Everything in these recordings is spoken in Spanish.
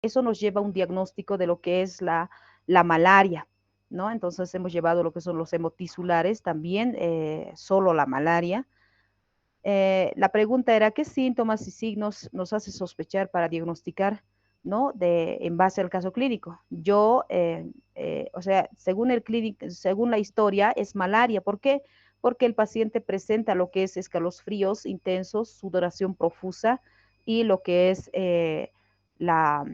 eso nos lleva a un diagnóstico de lo que es la malaria, ¿no? Entonces hemos llevado lo que son los hemotisulares, también solo la malaria. La pregunta era, ¿qué síntomas y signos nos hace sospechar para diagnosticar, ¿no? En base al caso clínico. Yo, o sea, según la historia, es malaria. ¿Por qué? Porque el paciente presenta lo que es escalofríos intensos, sudoración profusa y lo que es la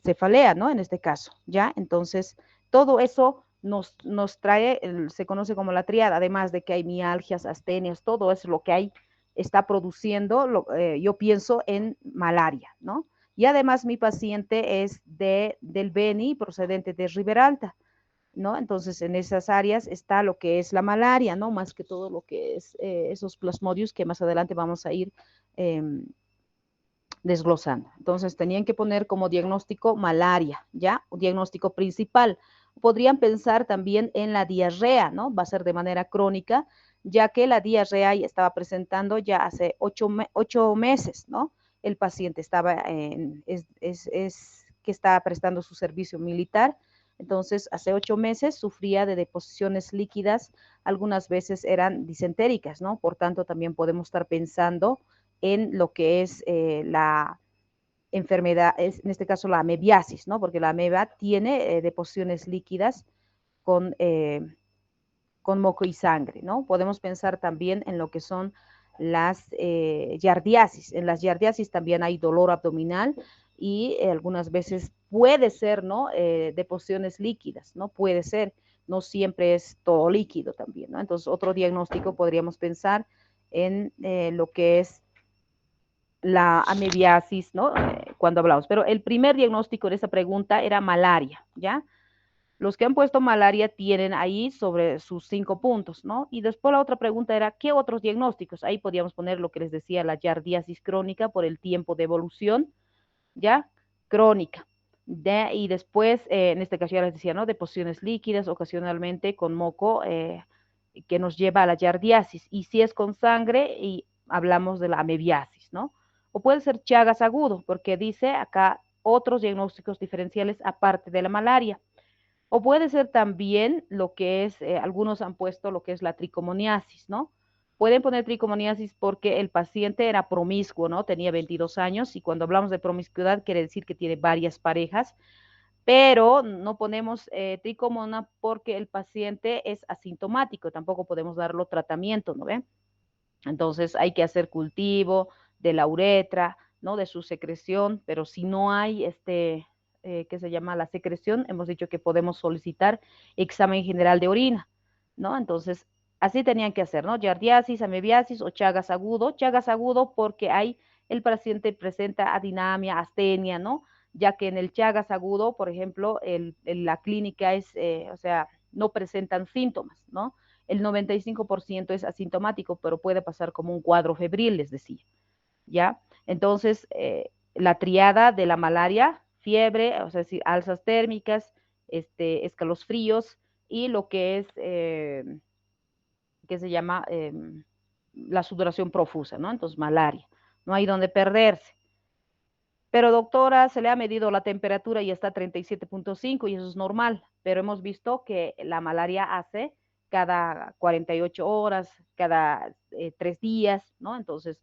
cefalea, ¿no? En este caso, ¿ya? Entonces, todo eso nos trae, se conoce como la triada, además de que hay mialgias, astenias, todo eso lo que hay está produciendo, yo pienso en malaria, ¿no? Y además mi paciente es del Beni, procedente de Riberalta, ¿no? Entonces en esas áreas está lo que es la malaria, ¿no? Más que todo lo que es esos plasmodios que más adelante vamos a ir eh, desglosando. Entonces tenían que poner como diagnóstico malaria, ¿ya? Un diagnóstico principal. Podrían pensar también en la diarrea, ¿no? Va a ser de manera crónica, ya que la diarrea ya estaba presentando ya hace 8 meses, ¿no? El paciente estaba que estaba prestando su servicio militar, entonces hace 8 meses sufría de deposiciones líquidas, algunas veces eran disentéricas, ¿no? Por tanto, también podemos estar pensando en lo que es la enfermedad, en este caso la amebiasis, ¿no? Porque la ameba tiene deposiciones líquidas con, eh, con moco y sangre, ¿no? Podemos pensar también en lo que son las yardiasis. En las yardiasis también hay dolor abdominal y algunas veces puede ser, ¿no? Deposiciones líquidas, ¿no? Puede ser, no siempre es todo líquido también, ¿no? Entonces, otro diagnóstico podríamos pensar en lo que es la amebiasis, ¿no? Cuando hablamos. Pero el primer diagnóstico de esa pregunta era malaria, ¿ya? Los que han puesto malaria tienen ahí sobre sus 5 puntos, ¿no? Y después la otra pregunta era, ¿qué otros diagnósticos? Ahí podíamos poner lo que les decía, la yardiasis crónica por el tiempo de evolución, ¿ya? Crónica. Y después, en este caso ya les decía, ¿no? Deposiciones líquidas, ocasionalmente con moco, que nos lleva a la yardiasis. Y si es con sangre, y hablamos de la amebiasis, ¿no? O puede ser Chagas agudo, porque dice acá otros diagnósticos diferenciales aparte de la malaria. O puede ser también lo que es, algunos han puesto lo que es la tricomoniasis, ¿no? Pueden poner tricomoniasis porque el paciente era promiscuo, ¿no? Tenía 22 años y cuando hablamos de promiscuidad quiere decir que tiene varias parejas, pero no ponemos tricomona porque el paciente es asintomático, tampoco podemos darlo tratamiento, ¿no ven? Entonces hay que hacer cultivo de la uretra, ¿no? De su secreción, pero si no hay que se llama la secreción, hemos dicho que podemos solicitar examen general de orina, ¿no? Entonces, así tenían que hacer, ¿no? Yardiasis, amebiasis o Chagas agudo porque hay, el paciente presenta adinamia, astenia, ¿no? Ya que en el Chagas agudo, por ejemplo, la clínica es, o sea, no presentan síntomas, ¿no? El 95% es asintomático, pero puede pasar como un cuadro febril, les decía, ¿ya? Entonces, la triada de la malaria, fiebre, o sea, decir, alzas térmicas, escalofríos y lo que es, que se llama la sudoración profusa, ¿no? Entonces, malaria. No hay donde perderse. Pero doctora, se le ha medido la temperatura y está 37,5 y eso es normal, pero hemos visto que la malaria hace cada 48 horas, cada 3 días, ¿no? Entonces,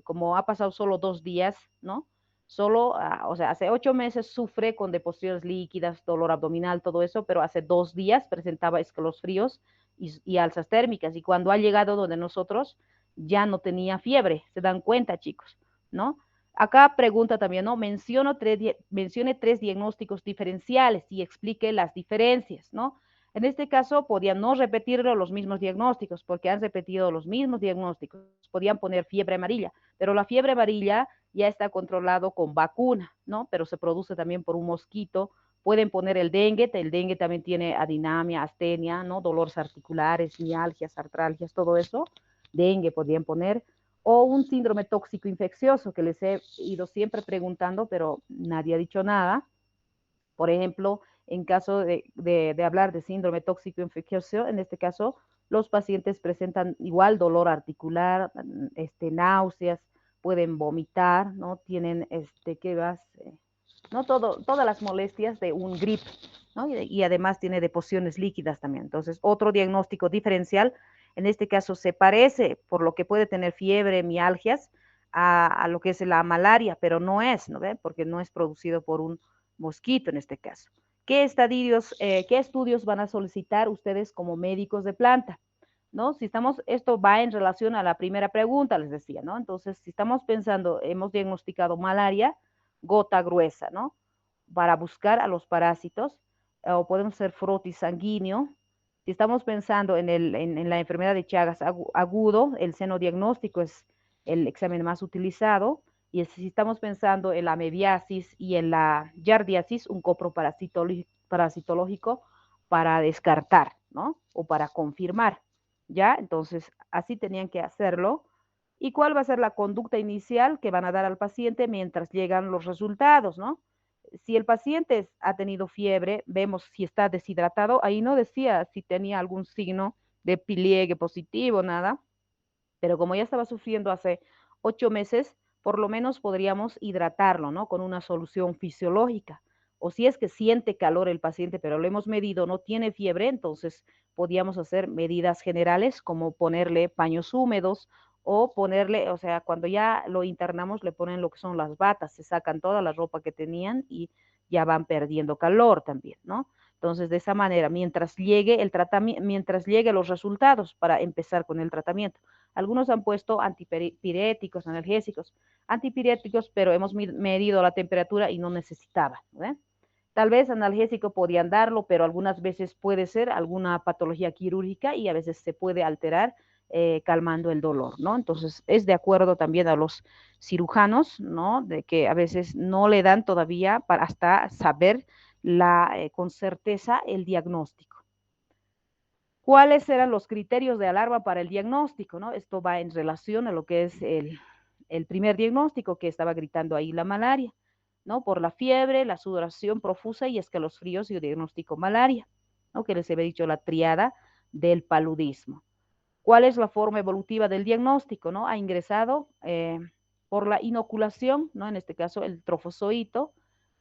como ha pasado solo 2 días, ¿no? Solo, o sea, hace 8 meses sufre con deposiciones líquidas, dolor abdominal, todo eso, pero hace 2 días presentaba escalofríos y alzas térmicas. Y cuando ha llegado donde nosotros, ya no tenía fiebre. Se dan cuenta, chicos, ¿no? Acá pregunta también, ¿no? Mencione 3 diagnósticos diferenciales y explique las diferencias, ¿no? En este caso, podían no repetir los mismos diagnósticos, porque han repetido los mismos diagnósticos. Podían poner fiebre amarilla, pero la fiebre amarilla ya está controlado con vacuna, ¿no? Pero se produce también por un mosquito. Pueden poner el dengue también tiene adinamia, astenia, ¿no? Dolores articulares, mialgias, artralgias, todo eso. Dengue podrían poner o un síndrome tóxico infeccioso que les he ido siempre preguntando, pero nadie ha dicho nada. Por ejemplo, en caso de hablar de síndrome tóxico infeccioso, en este caso, los pacientes presentan igual dolor articular, náuseas, pueden vomitar, ¿no? Tienen, ¿qué más? ¿no? Todas las molestias de un grip, ¿no? Y además tiene deposiciones líquidas también. Entonces, otro diagnóstico diferencial, en este caso se parece, por lo que puede tener fiebre, mialgias, a lo que es la malaria, pero no es, ¿no ve? Porque no es producido por un mosquito en este caso. ¿Qué estudios van a solicitar ustedes como médicos de planta? ¿No? Si estamos, esto va en relación a la primera pregunta, les decía, ¿no? Entonces, si estamos pensando, hemos diagnosticado malaria, gota gruesa, ¿no? Para buscar a los parásitos, o podemos hacer frotis sanguíneo. Si estamos pensando en la enfermedad de Chagas agudo, el seno diagnóstico es el examen más utilizado. Y si estamos pensando en la mebiasis y en la yardiasis, un coproparasitológico para descartar, ¿no? O para confirmar. ¿Ya? Entonces, así tenían que hacerlo. ¿Y cuál va a ser la conducta inicial que van a dar al paciente mientras llegan los resultados, ¿no? Si el paciente ha tenido fiebre, vemos si está deshidratado, ahí no decía si tenía algún signo de pliegue positivo, nada, pero como ya estaba sufriendo hace 8 meses, por lo menos podríamos hidratarlo, ¿no? Con una solución fisiológica. O si es que siente calor el paciente, pero lo hemos medido, no tiene fiebre, entonces podríamos hacer medidas generales como ponerle paños húmedos o ponerle, o sea, cuando ya lo internamos, le ponen lo que son las batas, se sacan toda la ropa que tenían y ya van perdiendo calor también, ¿no? Entonces, de esa manera, mientras llegue el tratamiento, mientras llegue los resultados para empezar con el tratamiento. Algunos han puesto antipiréticos, analgésicos, antipiréticos, pero hemos medido la temperatura y no necesitaba, ¿eh? Tal vez analgésico podían darlo, pero algunas veces puede ser alguna patología quirúrgica y a veces se puede alterar calmando el dolor, ¿no? Entonces, es de acuerdo también a los cirujanos, ¿no? De que a veces no le dan todavía para hasta saber con certeza el diagnóstico. ¿Cuáles eran los criterios de alarma para el diagnóstico? ¿No? Esto va en relación a lo que es el primer diagnóstico que estaba gritando ahí la malaria, ¿no? Por la fiebre, la sudoración profusa y escalofríos y diagnóstico malaria, ¿no? Que les había dicho la triada del paludismo. ¿Cuál es la forma evolutiva del diagnóstico? ¿No? Ha ingresado por la inoculación, ¿no? En este caso el trofozoito,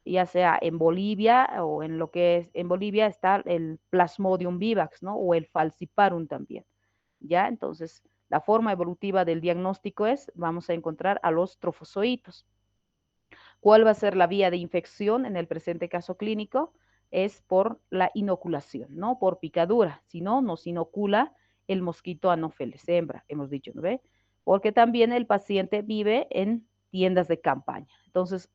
ya sea en Bolivia o en lo que es, en Bolivia está el Plasmodium vivax, ¿no? O el falciparum también, ¿ya? Entonces, la forma evolutiva del diagnóstico es, vamos a encontrar a los trofozoitos. ¿Cuál va a ser la vía de infección en el presente caso clínico? Es por la inoculación, ¿no? Por picadura, si no, nos inocula el mosquito Anopheles hembra, hemos dicho, ¿no ve? Porque también el paciente vive en tiendas de campaña. Entonces,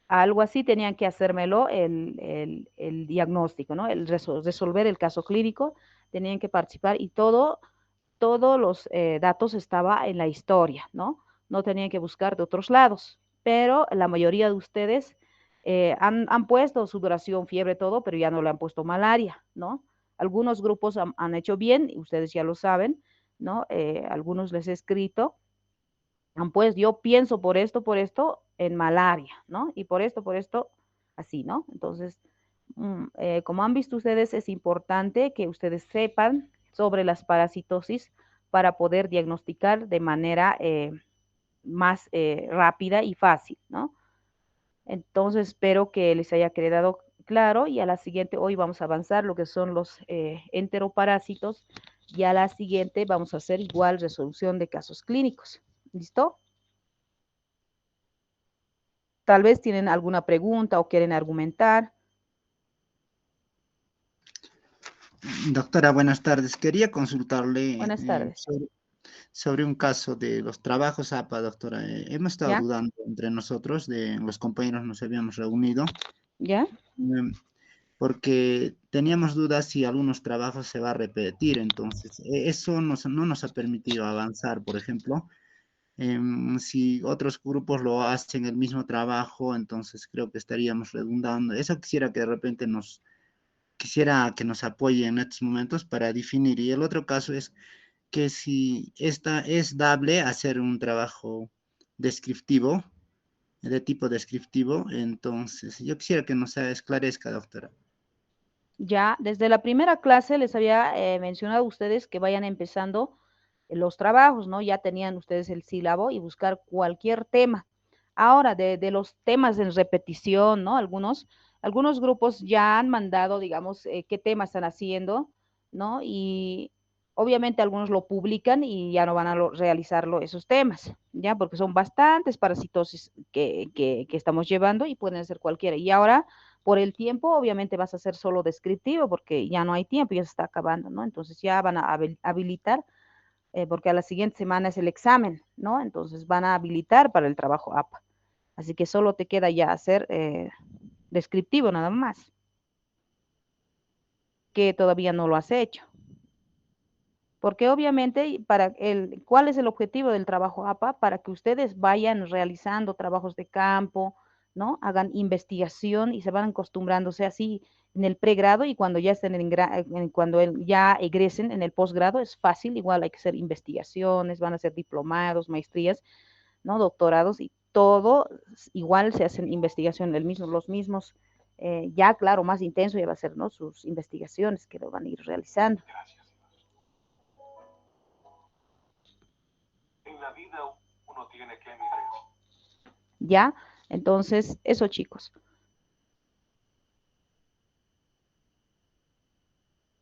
algo así tenían que hacérmelo el diagnóstico, ¿no? El resolver el caso clínico, tenían que participar y todos los datos estaba en la historia, ¿no? No tenían que buscar de otros lados, pero la mayoría de ustedes han puesto sudoración, fiebre, todo, pero ya no le han puesto malaria, ¿no? Algunos grupos han hecho bien, y ustedes ya lo saben, ¿no? Algunos les he escrito, pues yo pienso por esto, en malaria, ¿no? Y por esto, así, ¿no? Entonces, como han visto ustedes, es importante que ustedes sepan sobre las parasitosis para poder diagnosticar de manera más rápida y fácil, ¿no? Entonces, espero que les haya quedado claro y a la siguiente, hoy vamos a avanzar lo que son los enteroparásitos y a la siguiente vamos a hacer igual resolución de casos clínicos. ¿Listo? Tal vez tienen alguna pregunta o quieren argumentar. Doctora, buenas tardes. Quería consultarle Buenas tardes. sobre un caso de los trabajos APA, doctora. Hemos estado ¿Ya? dudando entre nosotros, los compañeros nos habíamos reunido, ¿Ya? em, porque teníamos dudas si algunos trabajos se va a repetir. Entonces, eso no nos ha permitido avanzar. Por ejemplo, si otros grupos lo hacen el mismo trabajo, entonces creo que estaríamos redundando. Eso quisiera que nos apoye en estos momentos para definir. Y el otro caso es que si esta es dable hacer un trabajo descriptivo, de tipo descriptivo, entonces yo quisiera que nos esclarezca, doctora. Ya, desde la primera clase les había mencionado a ustedes que vayan empezando los trabajos, ¿no? Ya tenían ustedes el sílabo y buscar cualquier tema. Ahora, de los temas en repetición, ¿no? Algunos grupos ya han mandado, digamos, qué temas están haciendo, ¿no? Y obviamente algunos lo publican y ya no van a realizarlo esos temas, ¿ya? Porque son bastantes parasitosis que estamos llevando y pueden ser cualquiera. Y ahora, por el tiempo, obviamente vas a hacer solo descriptivo porque ya no hay tiempo, ya se está acabando, ¿no? Entonces ya van a habilitar porque a la siguiente semana es el examen, ¿no? Entonces van a habilitar para el trabajo APA. Así que solo te queda ya hacer descriptivo nada más, que todavía no lo has hecho. Porque obviamente, ¿cuál es el objetivo del trabajo APA? Para que ustedes vayan realizando trabajos de campo, ¿no? Hagan investigación y se van acostumbrándose así en el pregrado y cuando ya estén cuando ya egresen en el posgrado es fácil, igual hay que hacer investigaciones, van a hacer diplomados, maestrías, ¿no? Doctorados y todo, igual se hacen investigación, los mismos, ya claro, más intenso ya va a ser, ¿no? Sus investigaciones que lo van a ir realizando. En la vida uno tiene que mirar eso. ¿Ya? Entonces, eso chicos.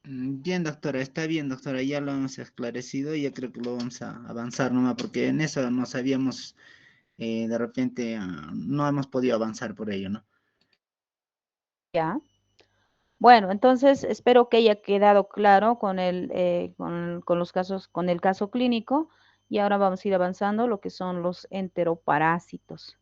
Bien, doctora, está bien, doctora, ya lo hemos esclarecido y ya creo que lo vamos a avanzar nomás, porque en eso no sabíamos, de repente, no hemos podido avanzar por ello, ¿no? ¿Ya? Bueno, entonces espero que haya quedado claro con los casos, con el caso clínico y ahora vamos a ir avanzando lo que son los enteroparásitos.